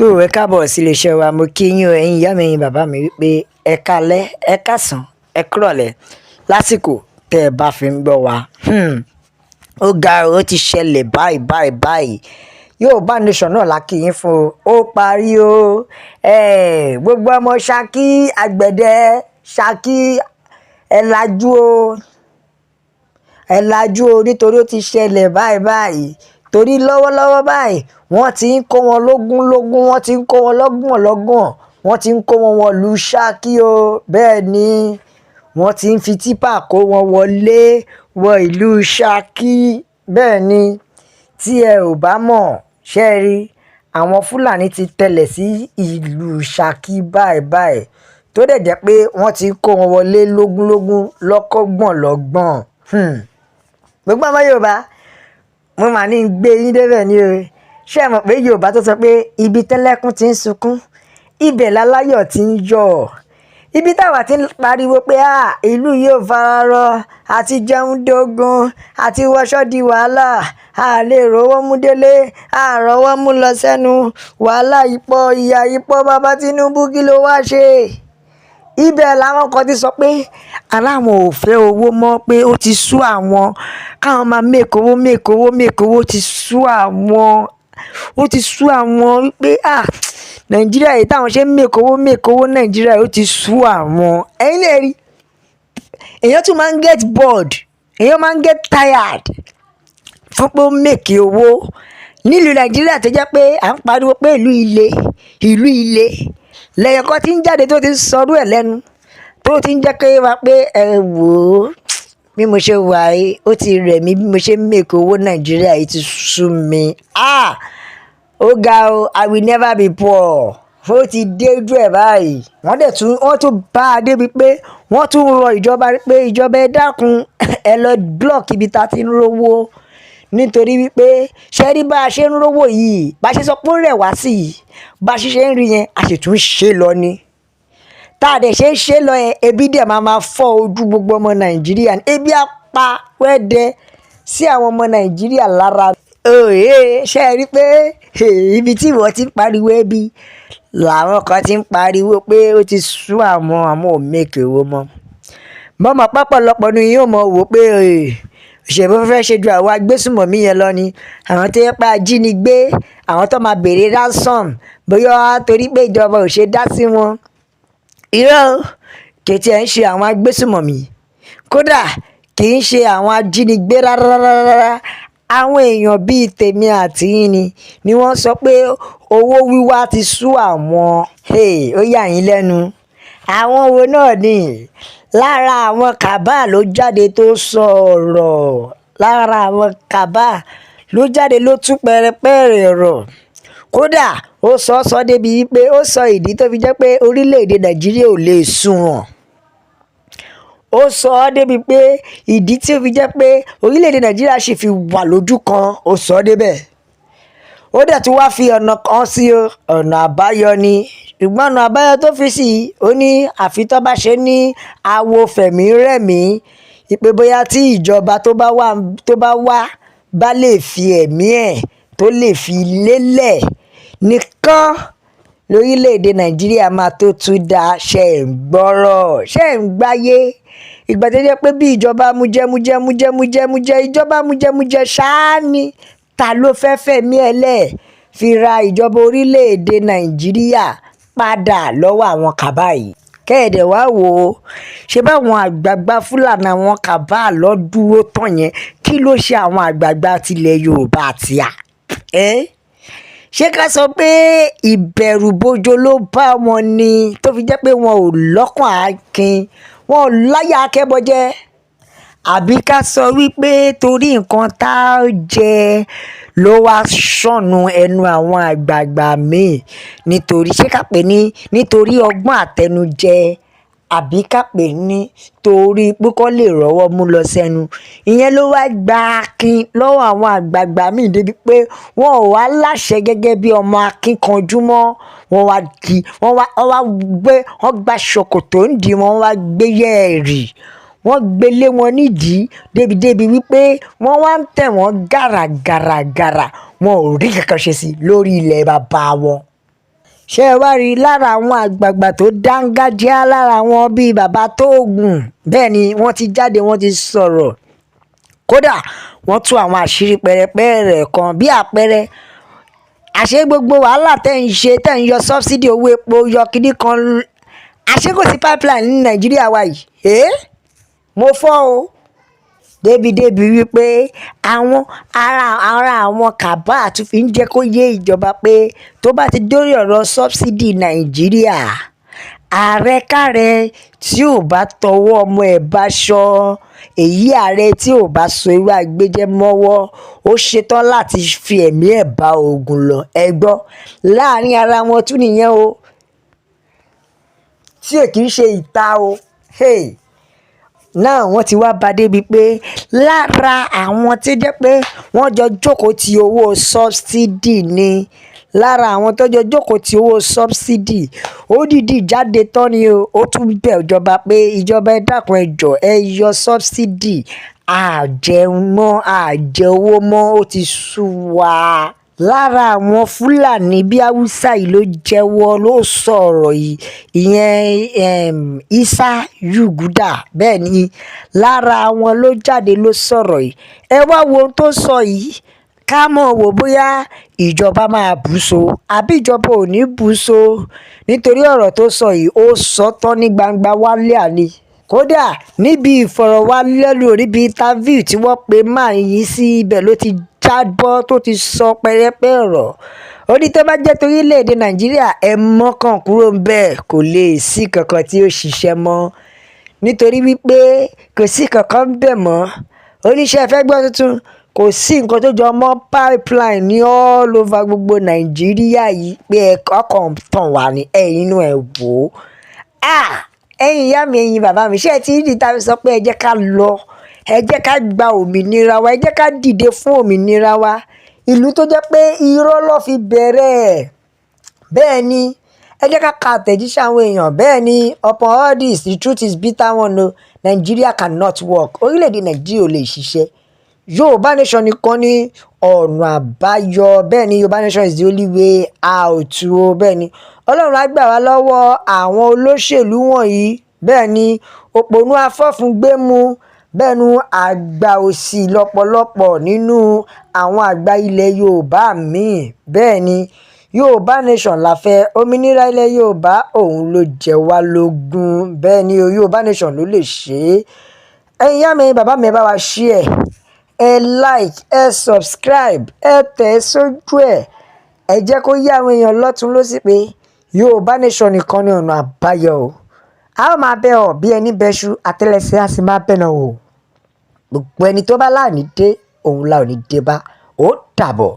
tó ẹ káàbọ̀ sí iléeṣẹ́ wa mo kí yín o ẹ̀yin ìyá mi ẹ̀yin bàbá mi wípé ẹ káalẹ́ ẹ káàsán ẹ kúrọ̀lẹ́ lásìkò tẹ́ ẹ bá fi ń gbọ́ wa. Ó ga ó ti ṣẹlẹ̀ báyìí Yorùbá nation náà la kí yín fún ó parí o. Gbogbo ọmọ Saki àgbẹ̀dẹ Saki ẹ lajú o nítorí ó ti ṣẹlẹ̀ báyìí torí lọ́wọ́lọ́wọ́ báyìí wọ́n ti ń kó wọn lógún wọ́n ti ń kó wọn lọ́gbọ̀n wọ́n ti ń kó wọn wọ̀lú Saki o. Bẹ́ẹ̀ ni wọ́n ti ń fi típà kó wọn wọlé wọ ìlú Saki. Bẹ́ẹ̀ ni tí ẹ ò bá mọ̀ ṣe rí àwọn Fulani ti tẹ̀lẹ̀ sí ìlú Saki báyìí tó dẹ̀ jẹ́ pé wọ́n ti ń kó wọn wọlé lógún lọ́gbọ̀n. Gbogbo ọmọ Yorùbá mo mà ní gbé yín débẹ̀ ni o. Ṣé ẹ mọ̀ pé Yorùbá tó sọ pé ibi tẹ́lẹ́kún ti ń sunkún ibẹ̀ láláyọ̀ ti ń yọ̀. Ibi táwa ti ń pariwo pé ìlú yóò fararọ àti jẹun dógún àti wọṣọ di wàhálà a lè rówó mú délé a rọ́wọ́ mú lọ sẹ́nu wàhálà ìpọ̀ ìyà ìpọ̀ bàbá Tinubu kí ló wá ṣe. Ibẹ̀ làwọn kan ti sọ pé aláwọn ò fẹ́ owó mọ́ pé ó ti sú àwọn káwọn máa mẹ́kọ̀wó ti sú àwọn wípé Nàìjíríà yìí táwọn ṣe ń mẹ́kọ̀wó Nàìjíríà yìí ó ti sú àwọn. Ẹ̀yin lè rí èèyàn tún máa ń get bored èèyàn máa ń get tired fún pé ó mẹ́kì owó nílùú Nàìjíríà tó jẹ́ pé à ń pariwo pé ìlú ilé lẹ́yìn kan tí ń jáde tó ti ń sọrú ẹ̀ lẹ́nu tó ti ń jẹ́ pé wá pé ẹ wò ó bí mo ṣe wà yìí ó ti rẹ̀ mí bí mo ṣe ń mẹ́kì owó Nàìjíríà yìí ti sú mi. Ó ga o I will never be poor ó ti dé ojú ẹ̀ báyìí. Wọ́n tún bá a débi pé wọ́n tún rọ ìjọba pé ìjọba ẹ dákun ẹ lọ block ibi tá a ti ń rówó nítorí wípé ṣe rí bá a ṣe ń rówó yìí bá a ṣe sọ pé ó rẹ̀ wá sí i bá a ṣe ń rí yẹn a sì tún ṣe lọ ni tá a dẹ̀ ṣe lọ yẹn ebi dẹ̀ máa fọ́ ojú gbogbo ọmọ Nàìjíríà ebi á pa wẹ́dẹ sí àwọn ọmọ Nàìjíríà lára. Ṣe rí pé ibi tí ìwọ ti ń pariwo ebi làwọn kan ti ń pariwo pé ó ti sú àwọn ò mẹ́kẹ̀ owó mọ́. Mọ́mọ́ pápọ̀lọpọ̀ ni yóò mọ̀ wò pé òṣèlú fẹ́ ṣe ju àwọn agbésùmọ̀mí yẹn lọ ni àwọn tó yẹ pé ajínigbé àwọn tó máa béèrè ransom bóyá torí pé ìjọba ò ṣe dá sí wọn. Irọ́ kìtì ẹ̀ ń ṣe àwọn agbésùmọ̀mí kódà kì í ṣe àwọn ajínigbé rárá. Àwọn èèyàn bíi tèmi àti yín ni wọ́n sọ pé owó wíwá ti sú àwọn. Ó yà yín lẹ́nu. Àwọn wo náà ni lára àwọn kàbá ló jáde tó sọ̀rọ̀ lára àwọn kàbá ló jáde ló tú pẹ̀rẹ̀pẹ̀rẹ̀ ọ̀rọ̀ kódà ó sọ débi wípé ó sọ ìdí tó fi jẹ́ pé orílẹ̀-èdè Nàìjíríà ò lè sunwọ̀n. Ó sọ ọ́ débi pé ìdí tí ó fi jẹ́ pé orílẹ̀-èdè Nàìjíríà sì fi wà lójú kan ó sọ ọ́ débẹ̀. Ó dẹ̀ tún wá fi ọ̀nà kan sí ọ̀nà àbáyọ ni ṣùgbọ́n ọ̀nà àbáyọ tó fi sí ó ní àfi tó bá ṣe ní awo fẹ̀mí rẹ̀mí ìpè bóyá tí ìjọba tó bá wá bá lè fi ẹ̀mí ẹ̀ tó lè fi lélẹ̀ nìkan lórílẹ̀-èdè Nàìjíríà máa tó tún dá. Ṣe ń gbọ́rọ̀ ṣe ń gbáyé ìgbà tó jẹ́ pé bí ìjọba mújẹ ìjọba mújẹ ṣáá ni ta ló fẹ́ fẹ̀mí ẹ̀ lẹ̀ fi ra ìjọba orílẹ̀-èdè Nàìjíríà padà lọ́wọ́ àwọn kàbá yìí. Kẹ́ẹ̀dẹ̀ wá wò ó ṣe báwọn àgbààgbà Fúlàní àwọn kàbá lọ dúró tán yẹn kí ló ṣe àwọn àgbààgbà tilẹ̀ Yorùbá àti ṣé ká sọ pé ìbẹ̀rù bojo ló bá wọn ni tó fi jẹ́ pé wọn ò lọ́kàn akin wọn ò láyà akẹ́bọjẹ́ àbí ká sọ wípé torí nǹkan tá a jẹ ló wá sọnù ẹnu àwọn àgbààgbà míì nítorí ṣé ká pè ní nítorí ọgbọ́n àtẹnujẹ àbí ká pè ní torí pé kó lè rọ́wọ́ mú lọ sẹ́nu. Ìyẹn ló wá gba akin lọ́wọ́ àwọn àgbààgbà míì débi pé wọn ò wá láṣẹ gẹ́gẹ́ bí ọmọ akínkanjú mọ́ wọ́n gba ṣòkòtò ń dì wọ́n wá gbé yẹ̀rì wọ́n gbélé wọn nídìí débi wípé wọ́n wá ń tẹ̀ wọ́n gàràgàrà wọn ò rí kankan ṣe sí lórí ilẹ̀ bàbá wọn. ṣé ẹ wá rí i lára àwọn àgbààgbà tó dángájíá lára wọn bíi bàbá tóògùn bẹ́ẹ̀ ni wọ́n ti jáde wọ́n ti sọ̀rọ̀ kódà wọ́n tú àwọn àṣírí pẹ̀rẹ̀pẹ̀rẹ̀ kan bí àpẹẹrẹ àṣé gbogbo wàhálà tẹ̀ ń ṣe tẹ̀ ń yọ sọ́bsidì owó epo yọ kíní kan àṣé kò sí pipeline ní nàìjíríà wa yìí mo fọ́ o débi wípé àwọn ara àwọn kàbá tún fi ń jẹ́ kó yé ìjọba pé tó bá ti dórí ọ̀rọ̀ sọ́bsidì nàìjíríà ààrẹ káàrẹ tí ò bá tọwọ́ ọmọ ẹ̀ bá ṣọ èyí ààrẹ tí ò bá so irú àgbéjẹ́ mọ́wọ́ ó ṣetán láti fi ẹ̀mí ẹ̀ bá ogun lọ ẹ gbọ́ láàrin ara wọn tún nìyẹn o tí èkì í ṣe ìta o náà wọ́n ti wá bá débi pé lára àwọn tí jẹ́ pé wọ́n jọ jókòó ti owó sọ́bsidì ni lára àwọn tó jọ jókòó ti owó sọ́bsidì ó dìdí jáde tán ni o ó tún bẹ̀ ìjọba pé ìjọba ẹ dákun ẹ jọ̀ọ́ ẹ yọ sọ́bsidì àjẹmọ́ àjẹ owó mọ́ ó ti sú wa. lára àwọn fúlàní bíi haúsá yìí ló jẹ́wọ́ ló sọ̀rọ̀ yìí ìyẹn isa yuguda bẹ́ẹ̀ ni lára wọn ló jáde ló sọ̀rọ̀ yìí ẹ wá wo ohun tó sọ yìí ká mọ̀ wò bóyá ìjọba máa bù so àbí ìjọba ò ní bù so nítorí ọ̀rọ̀ tó sọ yìí ó sọ tán ní gbangba wálé àlè kódà níbi ìfọ̀rọ̀wánilẹ́nuwò níbi interview tí wọ́n pe máa yìí sí ibẹ̀ ló ti jábọ́ tó ti sọ pẹ́rẹ́pẹ́ ọ̀rọ̀ ó ní tó bá jẹ́ torílẹ̀-èdè nàìjíríà ẹ mọ́kàn kúrò ń bẹ́ẹ̀ kò lè sí kankan tí ó ṣiṣẹ́ mọ́ nítorí wípé kò sí kankan ń bẹ̀ mọ́ oníṣẹ́ fẹ́ gbọ́ tuntun kò sí nǹkan tó jọ mọ́ pipeline ní all over gbogbo nàìjíríà yìí pé ọkàn tàn wá ní ẹ̀yìn inú ẹ̀ wò ó ẹ̀yin ìyá mi ẹ̀yin bàbá mi ṣé ẹ ti rí ìta fi sọ pé ẹ jẹ́ ká lọ ẹ jẹ́ ká gba òmìnira wa ẹ jẹ́ ká dìde fún òmìnira wa ìlú tó jẹ́ pé irọ́ ló fi bẹ̀rẹ̀ bẹ́ẹ̀ ni ẹ jẹ́ ká ka àtẹ̀jíṣẹ́ àwọn èèyàn bẹ́ẹ̀ ni upon all this the truth is bitter one o Nigeria cannot work orílẹ̀-èdè Nàìjíríà ò lè ṣiṣẹ́ Yorùbá nation nìkan ní ọ̀nà àbáyọ bẹ́ẹ̀ ni Yorùbá nation is the only way out o bẹ́ẹ̀ ni Ọlọ́run á gbà wá lọ́wọ́ àwọn olóṣèlú wọ̀nyí bẹ́ẹ̀ ni òpònú afọ́fúngbẹ́mu bẹ́ẹ̀ ni àgbà òsì lọ́pọ̀lọpọ̀ nínú àwọn àgbà ilẹ̀ Yorùbá míì bẹ́ẹ̀ ni Yorùbá nation la fẹ́ òmìnira ilẹ̀ Yorùbá òun ló jẹ wá lógún bẹ́ẹ̀ ni Yorùbá nation ló lè ṣe é ẹ̀yin yá mi bàbá mi ẹ bá wa share ẹ like ẹ subscribe ẹ tẹ̀ sójú ẹ jẹ́ kó yá àwọn èèyàn lọ́tún lósì pé Yorùbá nation nìkan ní ọ̀nà àbáyọ o a ó máa bẹ ọ bí ẹni bẹṣu àtẹ́lẹsẹ̀ á sì máa bẹ náà o gbogbo ẹni tó bá láàní dé òun la ò ní dé bá ó dàbọ̀.